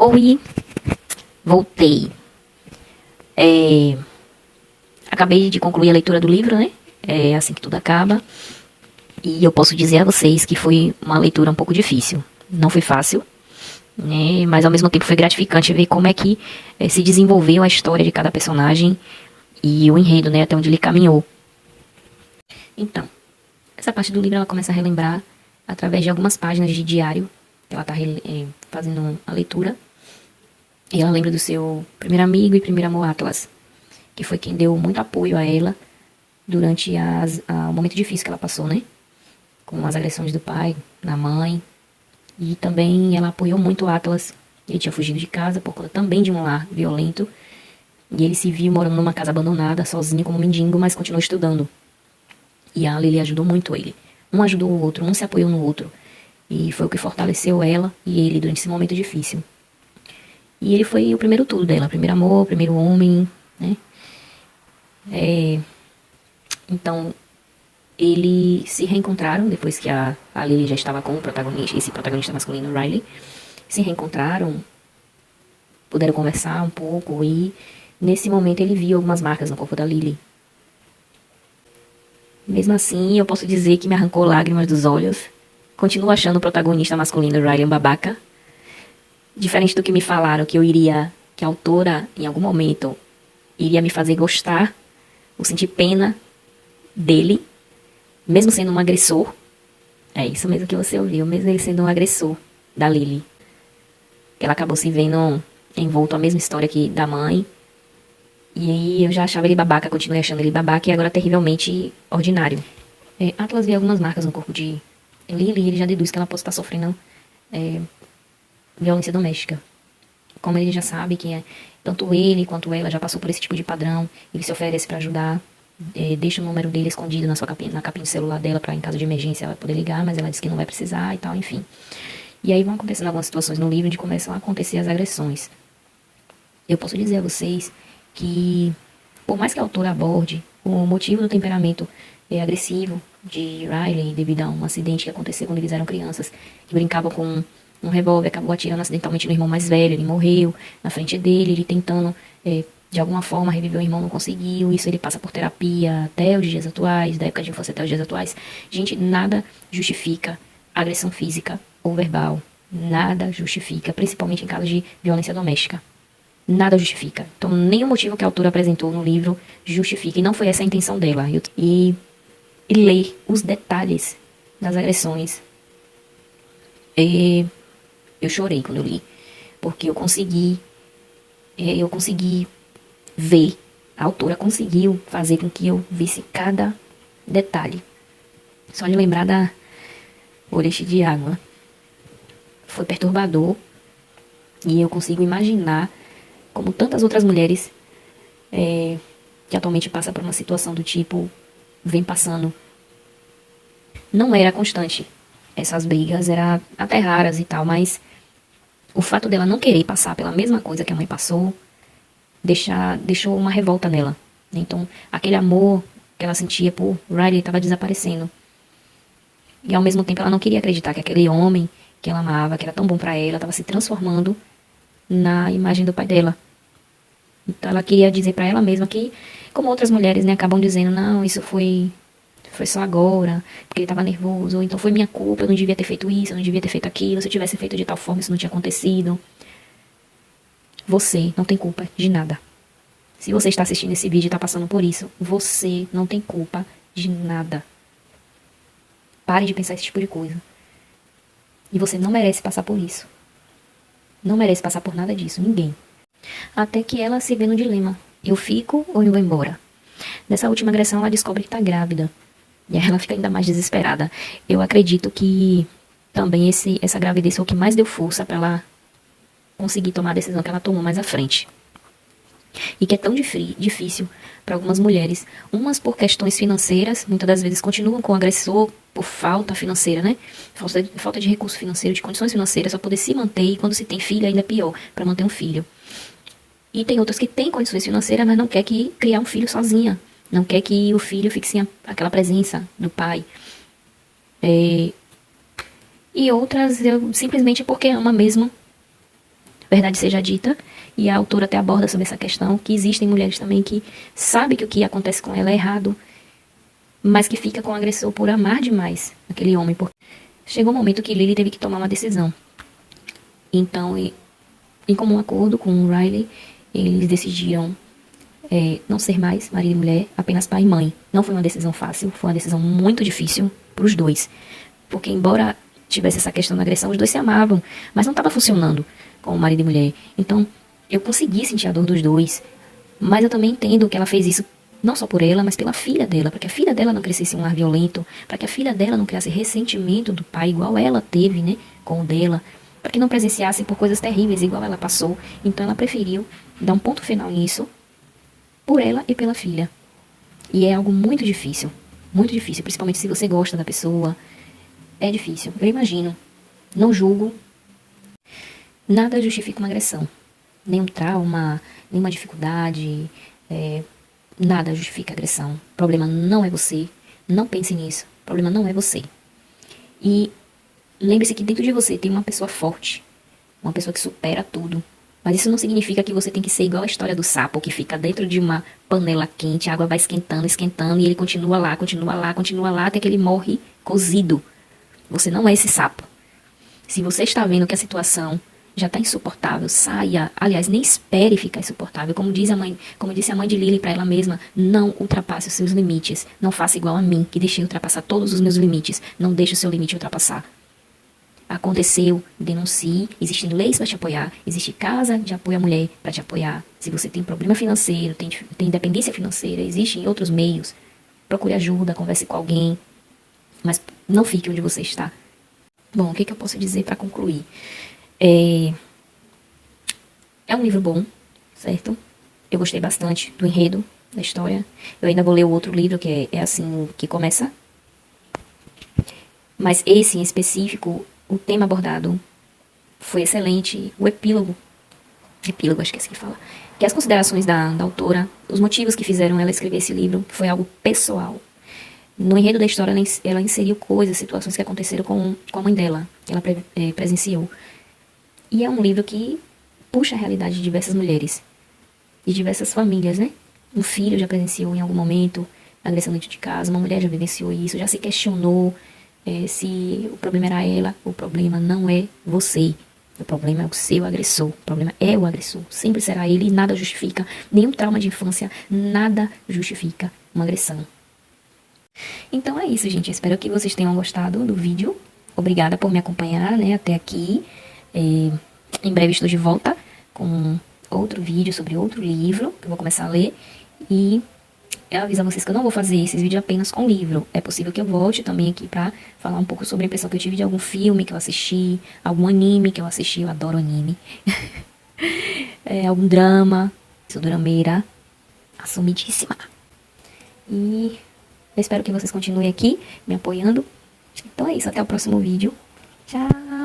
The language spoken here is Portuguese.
Oi, voltei. Acabei de concluir a leitura do livro, né? É assim que tudo acaba. E eu posso dizer a vocês que foi uma leitura um pouco difícil. Não foi fácil, né? Mas ao mesmo tempo foi gratificante ver como é que se desenvolveu a história de cada personagem e o enredo, né? Até onde ele caminhou. Então, essa parte do livro ela começa a relembrar através de algumas páginas de diário. Ela está fazendo a leitura. E ela lembra do seu primeiro amigo e primeiro amor, Atlas, que foi quem deu muito apoio a ela durante o momento difícil que ela passou, né? Com as agressões do pai, da mãe. E também ela apoiou muito o Atlas. Ele tinha fugido de casa por conta também de um lar violento. E ele se viu morando numa casa abandonada, sozinho como mendigo, mas continuou estudando. E a Lily ajudou muito ele. Um ajudou o outro, um se apoiou no outro. E foi o que fortaleceu ela e ele durante esse momento difícil. E ele foi o primeiro tudo dela, primeiro amor, primeiro homem, né? Então, eles se reencontraram depois que a Lily já estava com o protagonista, esse protagonista masculino, Riley. Se reencontraram, puderam conversar um pouco e nesse momento ele viu algumas marcas no corpo da Lily. Mesmo assim, eu posso dizer que me arrancou lágrimas dos olhos. Continuo achando o protagonista masculino, Riley, um babaca. Diferente do que me falaram, que a autora, em algum momento, iria me fazer gostar, ou sentir pena dele, mesmo sendo um agressor. É isso mesmo que você ouviu, mesmo ele sendo um agressor da Lily. Ela acabou se vendo envolto a mesma história que da mãe. E aí eu já achava ele babaca, continuei achando ele babaca e agora terrivelmente ordinário. Atlas vê algumas marcas no corpo de Lily e ele já deduz que ela pode estar sofrendo violência doméstica. Como ele já sabe que tanto ele quanto ela já passou por esse tipo de padrão, ele se oferece para ajudar, deixa o número dele escondido na capinha do celular dela para em caso de emergência ela poder ligar, mas ela diz que não vai precisar e tal, enfim. E aí vão acontecendo algumas situações no livro onde começam a acontecer as agressões. Eu posso dizer a vocês que, por mais que a autora aborde o motivo do temperamento agressivo de Riley devido a um acidente que aconteceu quando eles eram crianças, que brincavam com um revólver, acabou atirando acidentalmente no irmão mais velho, ele morreu na frente dele, ele tentando de alguma forma reviver o irmão, não conseguiu, isso ele passa por terapia até os dias atuais, da época de infância até os dias atuais. Gente, nada justifica agressão física ou verbal, nada justifica, principalmente em casos de violência doméstica. Nada justifica. Então, nenhum motivo que a autora apresentou no livro justifica, e não foi essa a intenção dela. E ler os detalhes das agressões. Eu chorei quando eu li, porque eu consegui ver, a autora conseguiu fazer com que eu visse cada detalhe. Só de lembrar da Oreste de Água. Foi perturbador, e eu consigo imaginar como tantas outras mulheres que atualmente passam por uma situação do tipo, vem passando. Não era constante. Essas brigas eram até raras e tal, mas o fato dela não querer passar pela mesma coisa que a mãe passou, deixou uma revolta nela. Então, aquele amor que ela sentia por Riley estava desaparecendo. E ao mesmo tempo ela não queria acreditar que aquele homem que ela amava, que era tão bom pra ela, estava se transformando na imagem do pai dela. Então ela queria dizer pra ela mesma que, como outras mulheres, né, acabam dizendo, não, isso foi só agora, porque ele estava nervoso, ou então foi minha culpa, eu não devia ter feito isso, eu não devia ter feito aquilo, se eu tivesse feito de tal forma isso não tinha acontecido. Você não tem culpa de nada. Se você está assistindo esse vídeo e está passando por isso, você não tem culpa de nada. Pare de pensar esse tipo de coisa. E você não merece passar por isso. Não merece passar por nada disso, ninguém. Até que ela se vê no dilema. Eu fico ou eu vou embora? Nessa última agressão ela descobre que está grávida. E aí ela fica ainda mais desesperada. Eu acredito que também essa gravidez foi o que mais deu força para ela conseguir tomar a decisão que ela tomou mais à frente. E que é tão difícil para algumas mulheres. Umas por questões financeiras, muitas das vezes continuam com o agressor por falta financeira, né? Falta de recurso financeiro, de condições financeiras, para poder se manter. E quando se tem filho, ainda é pior, para manter um filho. E tem outras que têm condições financeiras, mas não quer criar um filho sozinha. Não quer que o filho fique sem aquela presença do pai. E outras, simplesmente porque ama mesmo verdade seja dita, e a autora até aborda sobre essa questão, que existem mulheres também que sabem que o que acontece com ela é errado, mas que fica com o agressor por amar demais aquele homem. Porque chegou um momento que Lily teve que tomar uma decisão. Então, em comum acordo com o Riley, eles decidiram não ser mais marido e mulher, apenas pai e mãe. Não foi uma decisão fácil, foi uma decisão muito difícil para os dois. Porque embora tivesse essa questão da agressão, os dois se amavam, mas não estava funcionando como marido e mulher. Então, eu consegui sentir a dor dos dois, mas eu também entendo que ela fez isso não só por ela, mas pela filha dela, para que a filha dela não crescesse em um lar violento, para que a filha dela não criasse ressentimento do pai igual ela teve, né, com o dela, para que não presenciasse por coisas terríveis igual ela passou. Então ela preferiu dar um ponto final nisso, por ela e pela filha. E é algo muito difícil, principalmente se você gosta da pessoa. É difícil, eu imagino. Não julgo. Nada justifica uma agressão. Nenhum trauma, nenhuma dificuldade, nada justifica a agressão. O problema não é você. Não pense nisso. O problema não é você. E lembre-se que dentro de você tem uma pessoa forte. Uma pessoa que supera tudo. Mas isso não significa que você tem que ser igual a história do sapo, que fica dentro de uma panela quente, a água vai esquentando, esquentando, e ele continua lá, até que ele morre cozido. Você não é esse sapo. Se você está vendo que a situação já está insuportável, saia. Aliás, nem espere ficar insuportável. Como disse a mãe de Lily para ela mesma, não ultrapasse os seus limites. Não faça igual a mim, que deixei ultrapassar todos os meus limites. Não deixe o seu limite ultrapassar. Aconteceu, denuncie, existem leis para te apoiar, existe casa de apoio à mulher para te apoiar. Se você tem problema financeiro, tem dependência financeira, existem outros meios. Procure ajuda, converse com alguém, mas não fique onde você está. Bom, o que eu posso dizer para concluir? É um livro bom, certo? Eu gostei bastante do enredo, da história. Eu ainda vou ler o outro livro, que é assim que começa. Mas esse em específico, o tema abordado foi excelente. O epílogo, acho que é assim que fala, que as considerações da autora, os motivos que fizeram ela escrever esse livro, foi algo pessoal. No enredo da história, ela inseriu coisas, situações que aconteceram com a mãe dela, que ela presenciou. E é um livro que puxa a realidade de diversas mulheres, de diversas famílias, né? Um filho já presenciou em algum momento agressão dentro de casa, uma mulher já vivenciou isso, já se questionou se o problema era ela. O problema não é você. O problema é o seu agressor. O problema é o agressor. Sempre será ele e nada justifica. Nenhum trauma de infância, nada justifica uma agressão. Então é isso, gente. Espero que vocês tenham gostado do vídeo. Obrigada por me acompanhar, né, até aqui. Em breve estou de volta com outro vídeo sobre outro livro que eu vou começar a ler. E eu aviso a vocês que eu não vou fazer esses vídeos apenas com livro. É possível que eu volte também aqui pra falar um pouco sobre a impressão que eu tive de algum filme que eu assisti, algum anime que eu assisti, eu adoro anime. Algum drama, sou drameira, assumidíssima. E eu espero que vocês continuem aqui me apoiando. Então é isso, até o próximo vídeo. Tchau!